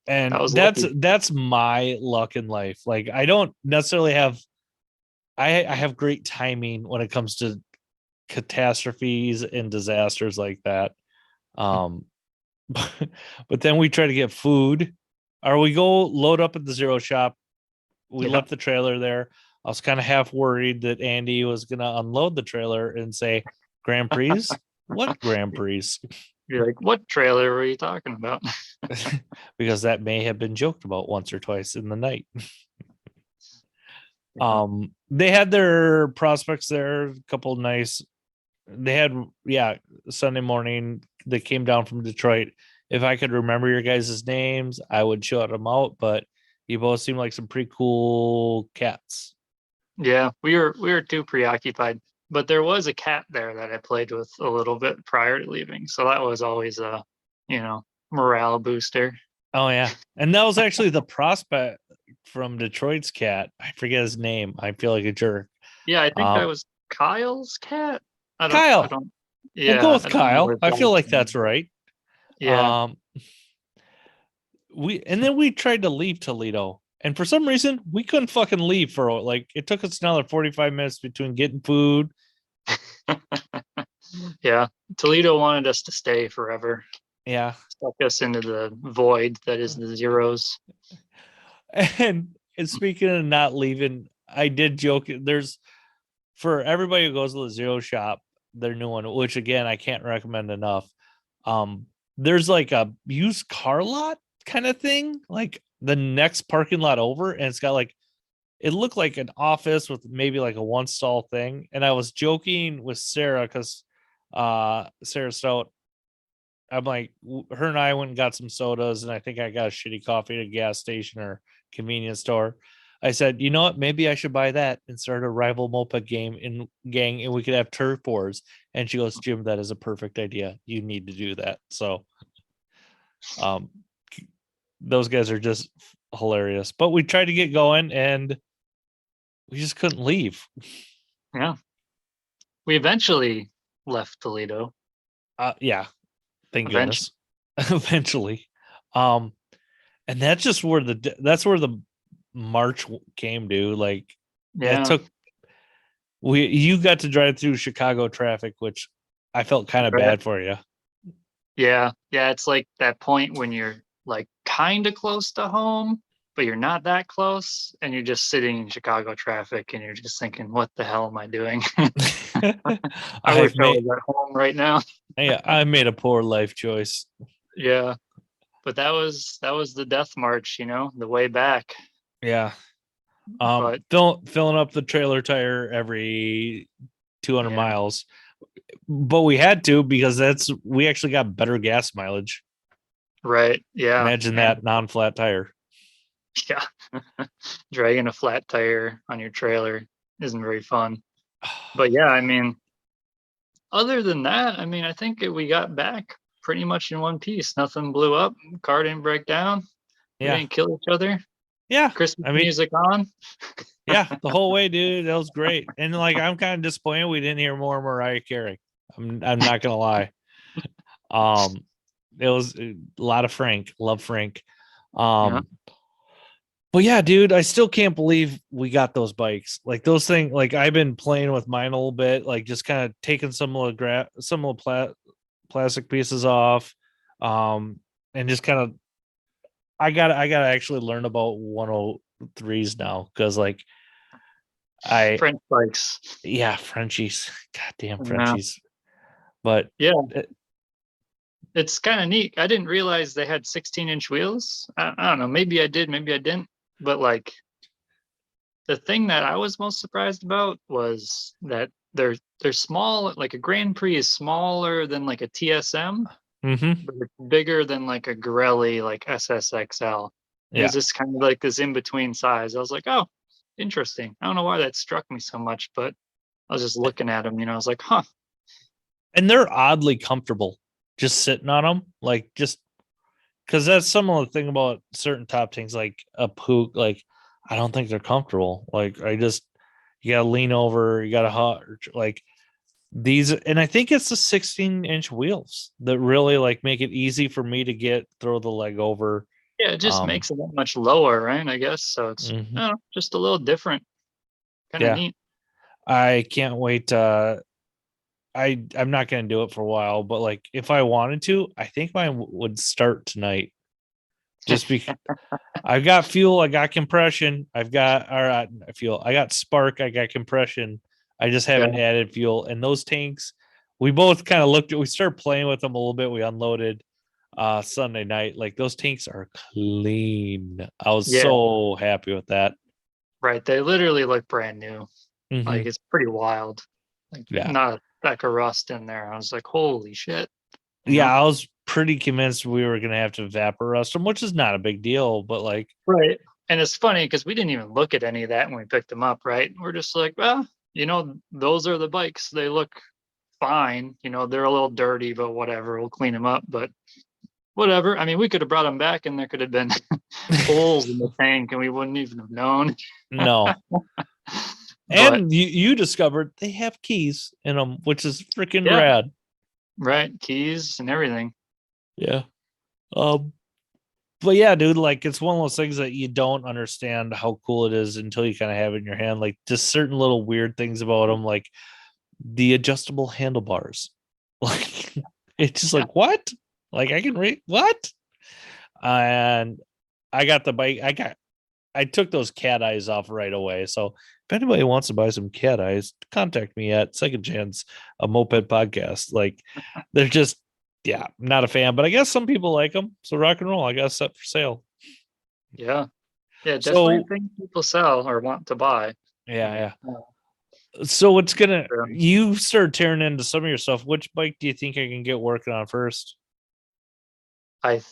that And was that's lucky. that's my luck in life. Like I don't necessarily have I have great timing when it comes to catastrophes and disasters like that. Um but then we try to get food or we go load up at the zero shop. We Yeah. left the trailer there. I was kind of half worried that Andy was gonna unload the trailer and say Grand Prix. What Grand Prix? You're like, what trailer were you talking about? Because that may have been joked about once or twice in the night. Yeah. They had their prospects there, a couple nice. They had, yeah, Sunday morning they came down from Detroit. If I could remember your guys' names, I would shout them out, but you both seem like some pretty cool cats. Yeah, we were too preoccupied. But there was a cat there that I played with a little bit prior to leaving. So that was always a, morale booster. Oh yeah. And that was actually the prospect from Detroit's cat. I forget his name. I feel like a jerk. Yeah, I think that Um was Kyle's cat. I Kyle. don't We'll go yeah, with I don't know Kyle. his I feel last like name, that's but right. yeah. Um we and then we tried to leave Toledo And for some reason, we couldn't fucking leave for like it took us another 45 minutes between getting food. Yeah, Toledo wanted us to stay forever, Yeah. stuck us into the void that is the zeros. And speaking of not leaving, I did joke there's for everybody who goes to the Zero Shop, their new one, which again I can't recommend enough. Um, there's like a used car lot kind of thing, like the next parking lot over, and it's got like it looked like an office with maybe like a one stall thing. And I was joking with Sarah because Sarah Stout, I'm like, her and I went and got some sodas, and I think I got a shitty coffee at a gas station or convenience store. I said, you know what? Maybe I should buy that and start a rival moped game in gang, and we could have turf wars. And she goes, Jim, that is a perfect idea. You need to do that. So, um, those guys are just hilarious. But we tried to get going, and we just couldn't leave. Yeah, we eventually left Toledo. Yeah, thank Eventually, goodness. Eventually, um, and that's where the March came, dude. Like it yeah, took you got to drive through Chicago traffic, which I felt kind of right. bad for you. Yeah, yeah. It's like that point when you're like kind of close to home, but you're not that close, and you're just sitting in Chicago traffic, and you're just thinking, "What the hell am I doing?" I wish I've I made was at home right now. yeah, I made a poor life choice. Yeah, but that was the death march, the way back. Yeah. But Filling up the trailer tire every 200 yeah, miles. But we had to because we actually got better gas mileage. right. Yeah, Imagine and that non-flat tire. yeah, dragging a flat tire on your trailer isn't very fun. But yeah, I mean, other than that, I mean, I think we got back pretty much in one piece. Nothing blew up. Car didn't break down. We Yeah. didn't kill each other. Yeah. Christmas I mean, music on. yeah, the whole way, dude. That was great. And like I'm kind of disappointed we didn't hear more Mariah Carey. I'm not gonna lie. Um it was a lot of Frank. Love Frank. Yeah, Um but yeah, dude, I still can't believe we got those bikes. Like those things, like I've been playing with mine a little bit, like just kind of taking some of the plastic pieces off. And just kind of I gotta actually learn about 103s now because like I French bikes. yeah, Frenchies. Goddamn Yeah, Frenchies. But yeah. uh, It's kind of neat. I didn't realize they had 16-inch wheels. I don't know. Maybe I did. Maybe I didn't. But like the thing that I was most surprised about was that they're small. Like a Grand Prix is smaller than like a TSM, mm-hmm. but it's bigger than like a Grelli, like SSXL. It was Yeah. just kind of like this in between size. I was like, oh, interesting. I don't know why that struck me so much, but I was just looking at them. I was like, huh. And they're oddly comfortable just sitting on them. Like just because that's some of the thing about certain top things like a pook, like I don't think they're comfortable. Like I just you gotta lean over, you gotta like these and I think it's the 16-inch wheels that really like make it easy for me to throw the leg over. Yeah, it just Um makes it that much lower, right? I guess so. It's mhm. I don't know, just a little different, kind of Yeah. neat. I can't wait I'm not going to do it for a while, but like if I wanted to, I think mine would start tonight. Just because I've got fuel, I got compression, fuel, I got spark, I got compression. I just Yeah, haven't added fuel, and those tanks. We both kind of we started playing with them a little bit. We unloaded Sunday night. Like those tanks are clean. I was yeah, so happy with that. right. They literally look brand new. Like Hmm. it's pretty wild. Like Yeah, not a speck of rust in there. I was like, holy shit. You yeah. know? I was pretty convinced we were gonna have to evaporate them, which is not a big deal, but like Right. And it's funny because we didn't even look at any of that when we picked them up, right? We're just like, well, those are the bikes. They look fine. They're a little dirty, but whatever. We'll clean them up. But whatever. I mean, we could have brought them back and there could have been holes in the tank and we wouldn't even have known. no. But And you discovered they have keys in them, which is freaking yeah, rad. right. Keys and everything. Yeah. Um. but yeah, dude, like it's one of those things that you don't understand how cool it is until you kind of have it in your hand. Like just certain little weird things about them, like the adjustable handlebars. Like it's just Yeah. like what? Like I can read what? And I got the bike. I took those cat eyes off right away. So if anybody wants to buy some cat eyes, contact me at Second Chance, a moped podcast. Like they're just, yeah, not a fan, but I guess some people like them. So rock and roll, I got set for sale. Yeah. Yeah. Definitely a So thing people sell or want to buy. yeah, And, yeah. So it's gonna um, you start tearing into some of your stuff. Which bike do you think I can get working on first? I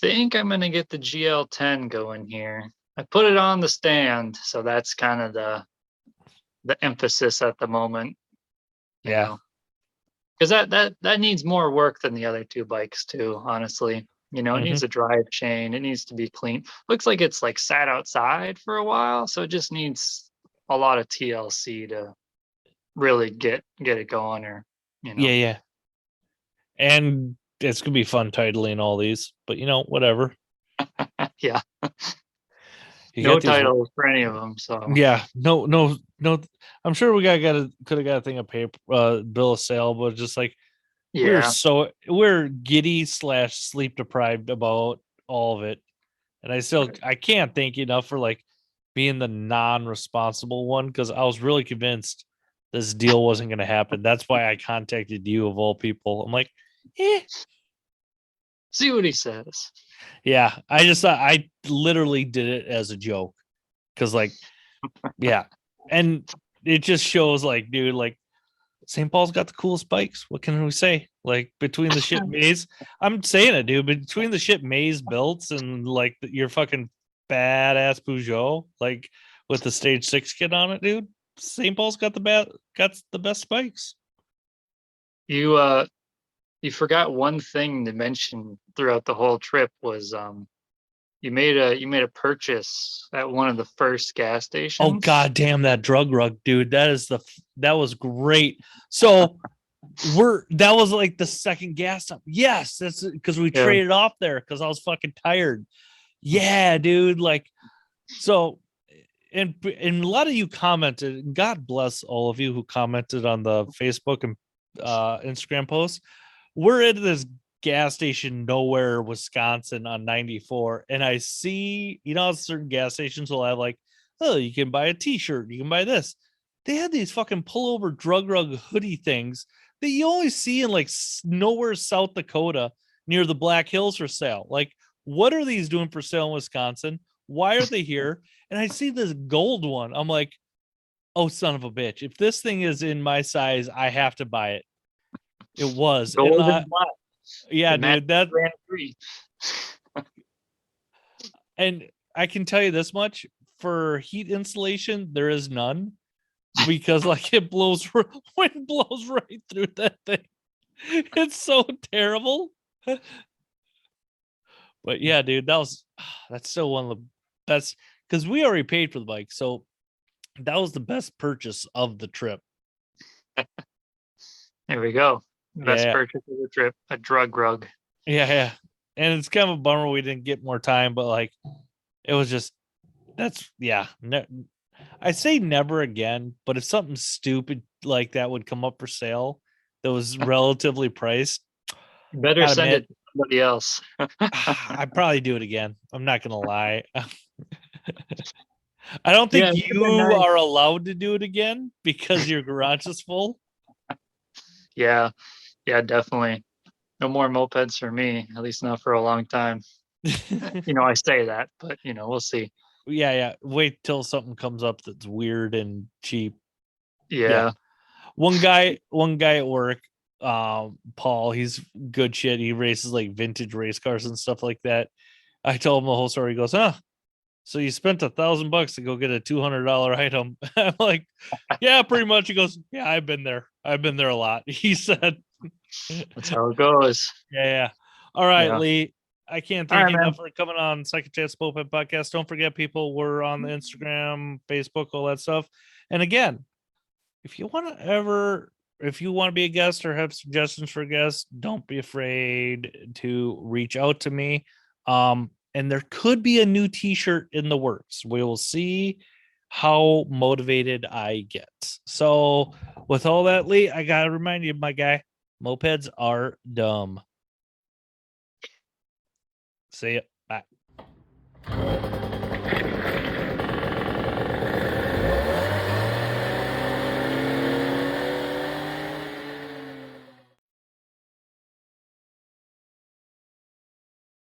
think I'm gonna get the GL10 going here. I put it on the stand, so that's kind of the emphasis at the moment, you Yeah. know, because that needs more work than the other two bikes too, honestly. It Hmm. needs a drive chain, it needs to be clean. Looks like it's like sat outside for a while, so it just needs a lot of TLC to really get it going or you Yeah, know. yeah. And it's gonna be fun titling all these, but whatever. Yeah, You no got these. titles for any of them, so Yeah, no, no, no. I'm sure we could have got a thing of paper, bill of sale, but just like yeah. we're giddy slash sleep deprived about all of it, and I can't thank you enough for like being the non-responsible one because I was really convinced this deal wasn't going to happen. That's why I contacted you of all people. I'm like, eh, See what he says. yeah. I just thought I literally did it as a joke because like, yeah, and it just shows like, dude, like St. Paul's got the coolest bikes. What can we say? Like between the shit maze, I'm saying it, dude. Between the shit maze belts and like your fucking badass Peugeot, like with the stage 6 kit on it, dude. St. Paul's got the best bikes. You forgot one thing to mention throughout the whole trip was you made a purchase at one of the first gas Oh stations. god damn that drug rug, dude. That was great. So that was like the second gas stop. Yes, that's because we Yeah. traded off there because I was fucking tired. Yeah, dude. Like so and a lot of you commented, God bless all of you who commented on the Facebook and Instagram posts. We're at this gas station nowhere, Wisconsin on 94, and I see, certain gas stations will have like, oh, you can buy a t-shirt, you can buy this. They had these fucking pullover drug rug hoodie things that you only see in like nowhere South Dakota near the Black Hills for sale. Like, what are these doing for sale in Wisconsin? Why are they here? And I see this gold one. I'm like, oh, son of a bitch. If this thing is in my size, I have to buy it. It was. And Gold and black. yeah, It matches dude, brand three. and I can tell you this much for heat insulation, there is none because like it blows, wind blows right through that thing. It's so terrible. But yeah, dude, that's still one of the best because we already paid for the bike. So that was the best purchase of the trip. There we go. Best Yeah, purchase of the trip, a drug rug. yeah, yeah. And it's kind of a bummer we didn't get more time, but like it was just that's yeah. I say never again, but if something stupid like that would come up for sale that was relatively priced, Better gotta send admit, it to somebody else. I'd probably do it again. I'm not gonna lie. I don't Yeah, think it would have been you nice. are allowed to do it again because your garage is full. Yeah, yeah, definitely. No more mopeds for me, at least not for a long time. I say that, but we'll see. Yeah, yeah. Wait till something comes up that's weird and cheap. Yeah. Yeah. One guy at work, Paul, he's good shit. He races like vintage race cars and stuff like that. I told him the whole story. He goes, huh? So you spent $1,000 to go get a $200 item. I'm like, yeah, pretty much. He goes, yeah, I've been there. I've been there a lot. He said, That's how it goes. yeah, yeah. All right, Yeah. Lee. I can't All thank right, you enough man. for coming on Second Chance Moped Podcast. Don't forget, people, we're on the Instagram, Facebook, all that stuff. And again, if you want to be a guest or have suggestions for guests, don't be afraid to reach out to me. and there could be a new t-shirt in the works. We will see how motivated I get. So with all that, Lee, I gotta remind you, my guy, mopeds are dumb. See ya. Bye.